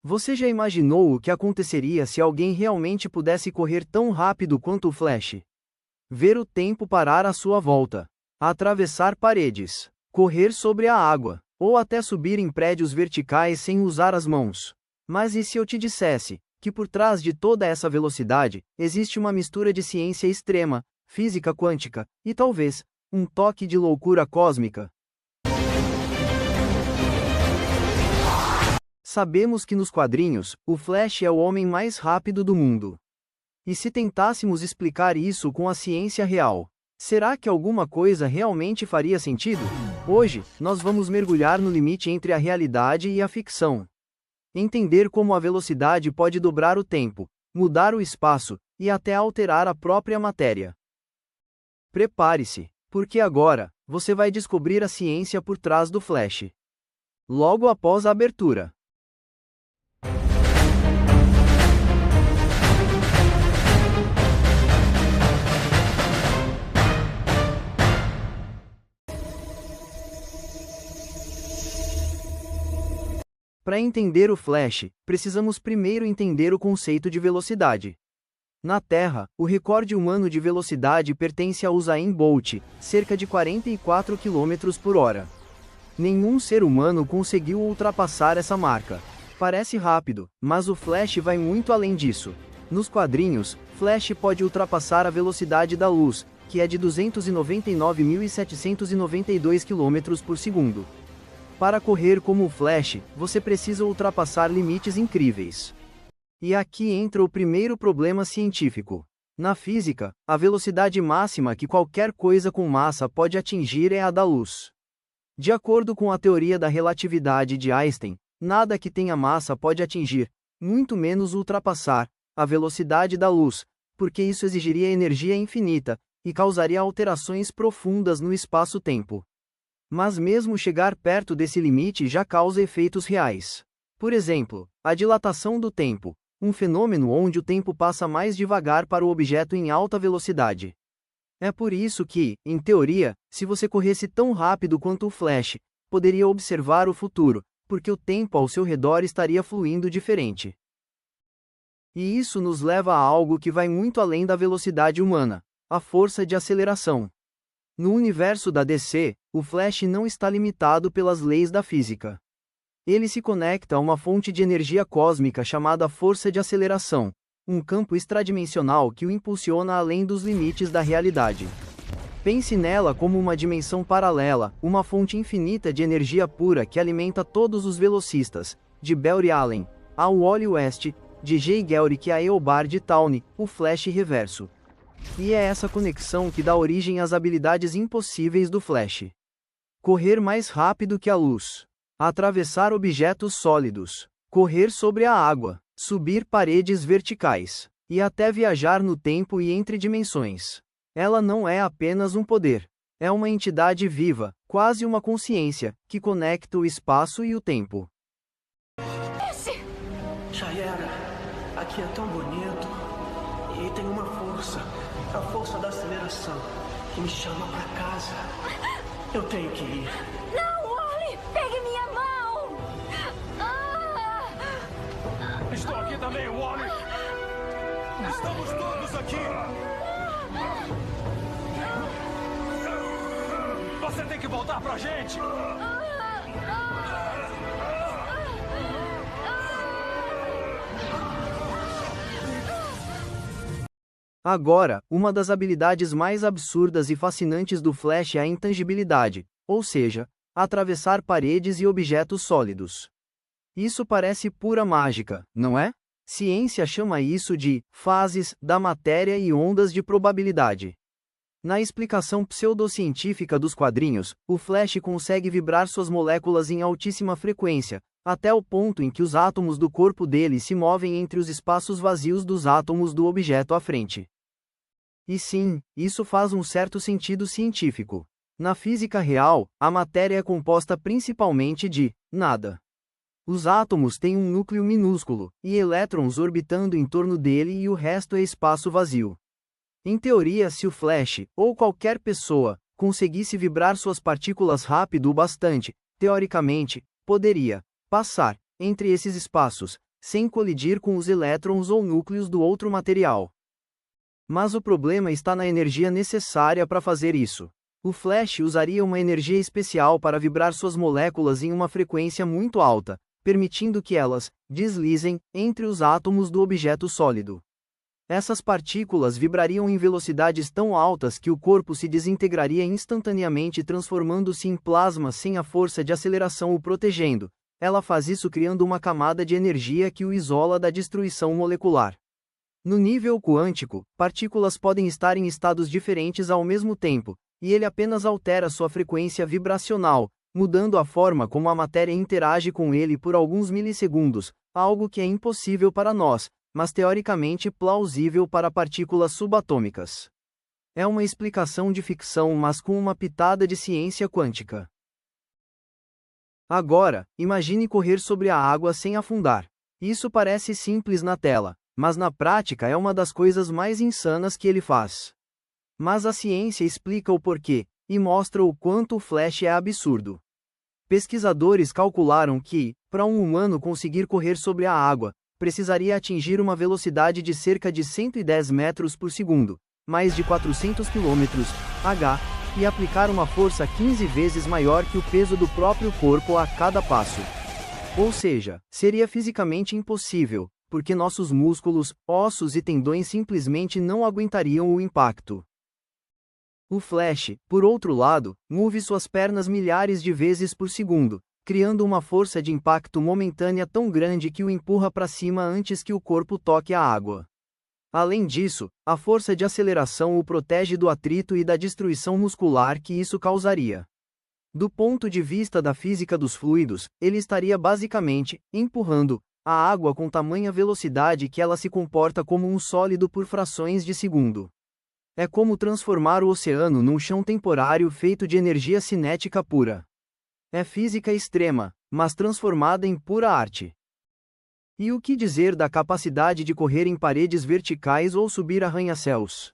Você já imaginou o que aconteceria se alguém realmente pudesse correr tão rápido quanto o Flash? Ver o tempo parar à sua volta, atravessar paredes, correr sobre a água, ou até subir em prédios verticais sem usar as mãos. Mas e se eu te dissesse que por trás de toda essa velocidade existe uma mistura de ciência extrema, física quântica e talvez um toque de loucura cósmica? Sabemos que nos quadrinhos, o Flash é o homem mais rápido do mundo. E se tentássemos explicar isso com a ciência real, será que alguma coisa realmente faria sentido? Hoje, nós vamos mergulhar no limite entre a realidade e a ficção. Entender como a velocidade pode dobrar o tempo, mudar o espaço, e até alterar a própria matéria. Prepare-se, porque agora, você vai descobrir a ciência por trás do Flash. Logo após a abertura. Para entender o Flash, precisamos primeiro entender o conceito de velocidade. Na Terra, o recorde humano de velocidade pertence a Usain Bolt, cerca de 44 km por hora. Nenhum ser humano conseguiu ultrapassar essa marca. Parece rápido, mas o Flash vai muito além disso. Nos quadrinhos, Flash pode ultrapassar a velocidade da luz, que é de 299.792 km por segundo. Para correr como o Flash, você precisa ultrapassar limites incríveis. E aqui entra o primeiro problema científico. Na física, a velocidade máxima que qualquer coisa com massa pode atingir é a da luz. De acordo com a teoria da relatividade de Einstein, nada que tenha massa pode atingir, muito menos ultrapassar, a velocidade da luz, porque isso exigiria energia infinita, e causaria alterações profundas no espaço-tempo. Mas mesmo chegar perto desse limite já causa efeitos reais. Por exemplo, a dilatação do tempo, um fenômeno onde o tempo passa mais devagar para o objeto em alta velocidade. É por isso que, em teoria, se você corresse tão rápido quanto o Flash, poderia observar o futuro, porque o tempo ao seu redor estaria fluindo diferente. E isso nos leva a algo que vai muito além da velocidade humana, a força de aceleração. No universo da DC, o Flash não está limitado pelas leis da física. Ele se conecta a uma fonte de energia cósmica chamada força de aceleração, um campo extradimensional que o impulsiona além dos limites da realidade. Pense nela como uma dimensão paralela, uma fonte infinita de energia pura que alimenta todos os velocistas, de Barry Allen ao Wally West, de Jay Garrick a Eobard Tawny, o Flash reverso. E é essa conexão que dá origem às habilidades impossíveis do Flash. Correr mais rápido que a luz. Atravessar objetos sólidos. Correr sobre a água. Subir paredes verticais. E até viajar no tempo e entre dimensões. Ela não é apenas um poder. É uma entidade viva, quase uma consciência, que conecta o espaço e o tempo. Chayera, aqui é tão bonito. E tem uma força. A força da aceleração que me chama pra casa. Eu tenho que ir. Não, Wally! Pegue minha mão! Estou aqui também, Wally. Estamos todos aqui. Você tem que voltar pra gente. Agora, uma das habilidades mais absurdas e fascinantes do Flash é a intangibilidade, ou seja, atravessar paredes e objetos sólidos. Isso parece pura mágica, não é? Ciência chama isso de fases da matéria e ondas de probabilidade. Na explicação pseudocientífica dos quadrinhos, o Flash consegue vibrar suas moléculas em altíssima frequência, até o ponto em que os átomos do corpo dele se movem entre os espaços vazios dos átomos do objeto à frente. E sim, isso faz um certo sentido científico. Na física real, a matéria é composta principalmente de nada. Os átomos têm um núcleo minúsculo, e elétrons orbitando em torno dele e o resto é espaço vazio. Em teoria, se o Flash, ou qualquer pessoa, conseguisse vibrar suas partículas rápido o bastante, teoricamente, poderia passar entre esses espaços, sem colidir com os elétrons ou núcleos do outro material. Mas o problema está na energia necessária para fazer isso. O Flash usaria uma energia especial para vibrar suas moléculas em uma frequência muito alta, permitindo que elas deslizem entre os átomos do objeto sólido. Essas partículas vibrariam em velocidades tão altas que o corpo se desintegraria instantaneamente, transformando-se em plasma sem a força de aceleração o protegendo. Ela faz isso criando uma camada de energia que o isola da destruição molecular. No nível quântico, partículas podem estar em estados diferentes ao mesmo tempo, e ele apenas altera sua frequência vibracional, mudando a forma como a matéria interage com ele por alguns milissegundos, algo que é impossível para nós, mas teoricamente plausível para partículas subatômicas. É uma explicação de ficção, mas com uma pitada de ciência quântica. Agora, imagine correr sobre a água sem afundar. Isso parece simples na tela, mas na prática é uma das coisas mais insanas que ele faz. Mas a ciência explica o porquê, e mostra o quanto o Flash é absurdo. Pesquisadores calcularam que, para um humano conseguir correr sobre a água, precisaria atingir uma velocidade de cerca de 110 metros por segundo, mais de 400 km/h, e aplicar uma força 15 vezes maior que o peso do próprio corpo a cada passo. Ou seja, seria fisicamente impossível, porque nossos músculos, ossos e tendões simplesmente não aguentariam o impacto. O Flash, por outro lado, move suas pernas milhares de vezes por segundo, criando uma força de impacto momentânea tão grande que o empurra para cima antes que o corpo toque a água. Além disso, a força de aceleração o protege do atrito e da destruição muscular que isso causaria. Do ponto de vista da física dos fluidos, ele estaria basicamente empurrando a água com tamanha velocidade que ela se comporta como um sólido por frações de segundo. É como transformar o oceano num chão temporário feito de energia cinética pura. É física extrema, mas transformada em pura arte. E o que dizer da capacidade de correr em paredes verticais ou subir arranha-céus?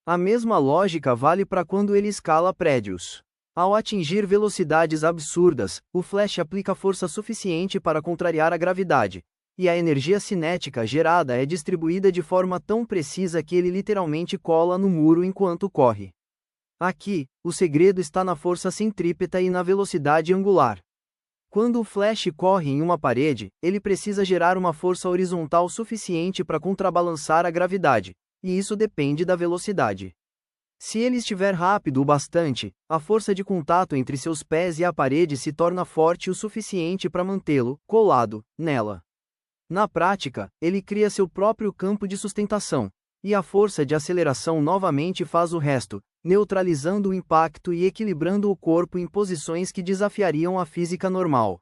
A mesma lógica vale para quando ele escala prédios. Ao atingir velocidades absurdas, o Flash aplica força suficiente para contrariar a gravidade, e a energia cinética gerada é distribuída de forma tão precisa que ele literalmente cola no muro enquanto corre. Aqui, o segredo está na força centrípeta e na velocidade angular. Quando o Flash corre em uma parede, ele precisa gerar uma força horizontal suficiente para contrabalançar a gravidade, e isso depende da velocidade. Se ele estiver rápido o bastante, a força de contato entre seus pés e a parede se torna forte o suficiente para mantê-lo colado nela. Na prática, ele cria seu próprio campo de sustentação, e a força de aceleração novamente faz o resto, neutralizando o impacto e equilibrando o corpo em posições que desafiariam a física normal.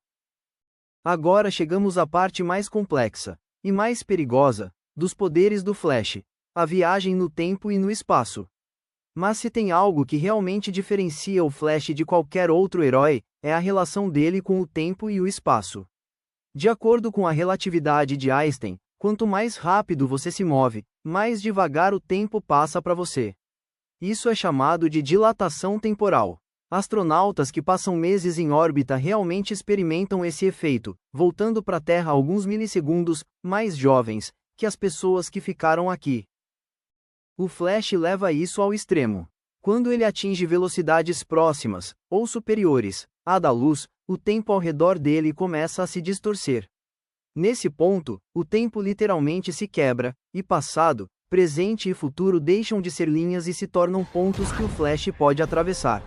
Agora chegamos à parte mais complexa, e mais perigosa, dos poderes do Flash: a viagem no tempo e no espaço. Mas se tem algo que realmente diferencia o Flash de qualquer outro herói, é a relação dele com o tempo e o espaço. De acordo com a relatividade de Einstein, quanto mais rápido você se move, mais devagar o tempo passa para você. Isso é chamado de dilatação temporal. Astronautas que passam meses em órbita realmente experimentam esse efeito, voltando para a Terra alguns milissegundos mais jovens que as pessoas que ficaram aqui. O Flash leva isso ao extremo. Quando ele atinge velocidades próximas, ou superiores, à da luz, o tempo ao redor dele começa a se distorcer. Nesse ponto, o tempo literalmente se quebra, e passado, presente e futuro deixam de ser linhas e se tornam pontos que o Flash pode atravessar.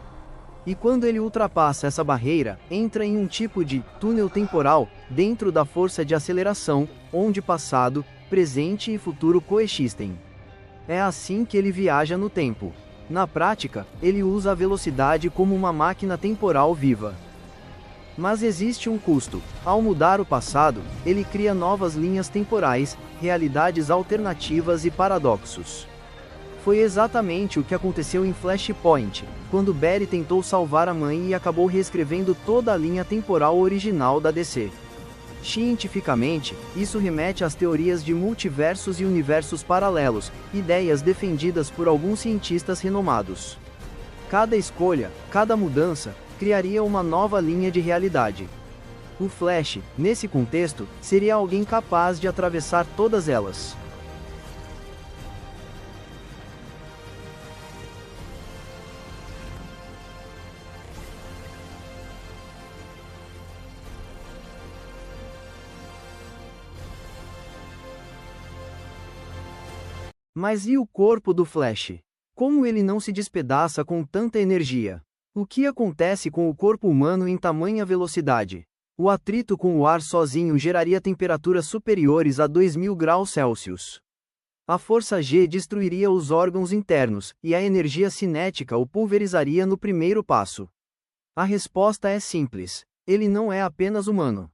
E quando ele ultrapassa essa barreira, entra em um tipo de túnel temporal, dentro da força de aceleração, onde passado, presente e futuro coexistem. É assim que ele viaja no tempo. Na prática, ele usa a velocidade como uma máquina temporal viva. Mas existe um custo. Ao mudar o passado, ele cria novas linhas temporais, realidades alternativas e paradoxos. Foi exatamente o que aconteceu em Flashpoint, quando Barry tentou salvar a mãe e acabou reescrevendo toda a linha temporal original da DC. Cientificamente, isso remete às teorias de multiversos e universos paralelos, ideias defendidas por alguns cientistas renomados. Cada escolha, cada mudança, criaria uma nova linha de realidade. O Flash, nesse contexto, seria alguém capaz de atravessar todas elas. Mas e o corpo do Flash? Como ele não se despedaça com tanta energia? O que acontece com o corpo humano em tamanha velocidade? O atrito com o ar sozinho geraria temperaturas superiores a 2000 graus Celsius. A força G destruiria os órgãos internos, e a energia cinética o pulverizaria no primeiro passo. A resposta é simples: ele não é apenas humano.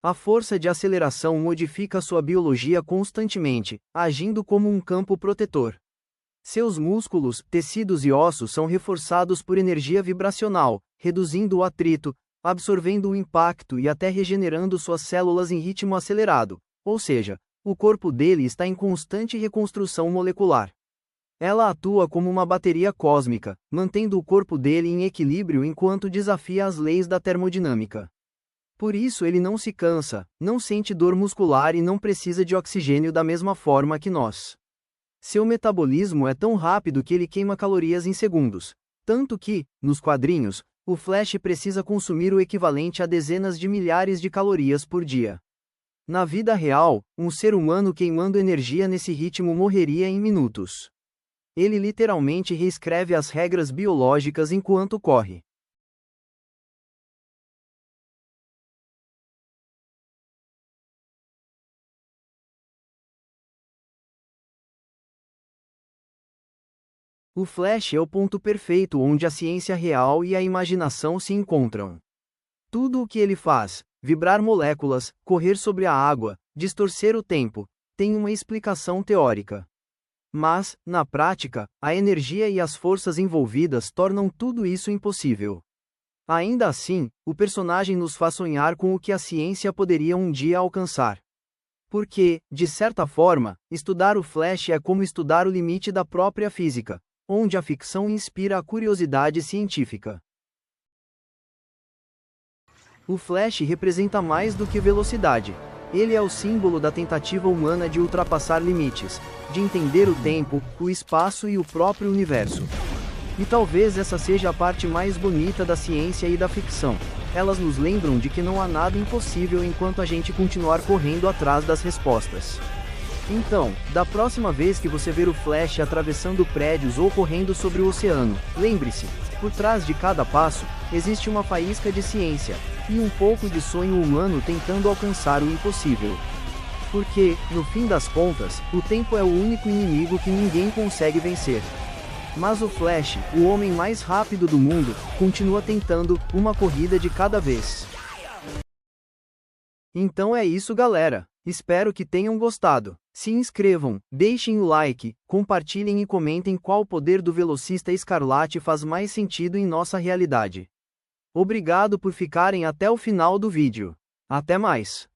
A força de aceleração modifica sua biologia constantemente, agindo como um campo protetor. Seus músculos, tecidos e ossos são reforçados por energia vibracional, reduzindo o atrito, absorvendo o impacto e até regenerando suas células em ritmo acelerado, ou seja, o corpo dele está em constante reconstrução molecular. Ela atua como uma bateria cósmica, mantendo o corpo dele em equilíbrio enquanto desafia as leis da termodinâmica. Por isso ele não se cansa, não sente dor muscular e não precisa de oxigênio da mesma forma que nós. Seu metabolismo é tão rápido que ele queima calorias em segundos, tanto que, nos quadrinhos, o Flash precisa consumir o equivalente a dezenas de milhares de calorias por dia. Na vida real, um ser humano queimando energia nesse ritmo morreria em minutos. Ele literalmente reescreve as regras biológicas enquanto corre. O Flash é o ponto perfeito onde a ciência real e a imaginação se encontram. Tudo o que ele faz, vibrar moléculas, correr sobre a água, distorcer o tempo, tem uma explicação teórica. Mas, na prática, a energia e as forças envolvidas tornam tudo isso impossível. Ainda assim, o personagem nos faz sonhar com o que a ciência poderia um dia alcançar. Porque, de certa forma, estudar o Flash é como estudar o limite da própria física, onde a ficção inspira a curiosidade científica. O Flash representa mais do que velocidade. Ele é o símbolo da tentativa humana de ultrapassar limites, de entender o tempo, o espaço e o próprio universo. E talvez essa seja a parte mais bonita da ciência e da ficção. Elas nos lembram de que não há nada impossível enquanto a gente continuar correndo atrás das respostas. Então, da próxima vez que você ver o Flash atravessando prédios ou correndo sobre o oceano, lembre-se, por trás de cada passo, existe uma faísca de ciência, e um pouco de sonho humano tentando alcançar o impossível. Porque, no fim das contas, o tempo é o único inimigo que ninguém consegue vencer. Mas o Flash, o homem mais rápido do mundo, continua tentando, uma corrida de cada vez. Então é isso, galera. Espero que tenham gostado. Se inscrevam, deixem o like, compartilhem e comentem qual poder do velocista escarlate faz mais sentido em nossa realidade. Obrigado por ficarem até o final do vídeo. Até mais!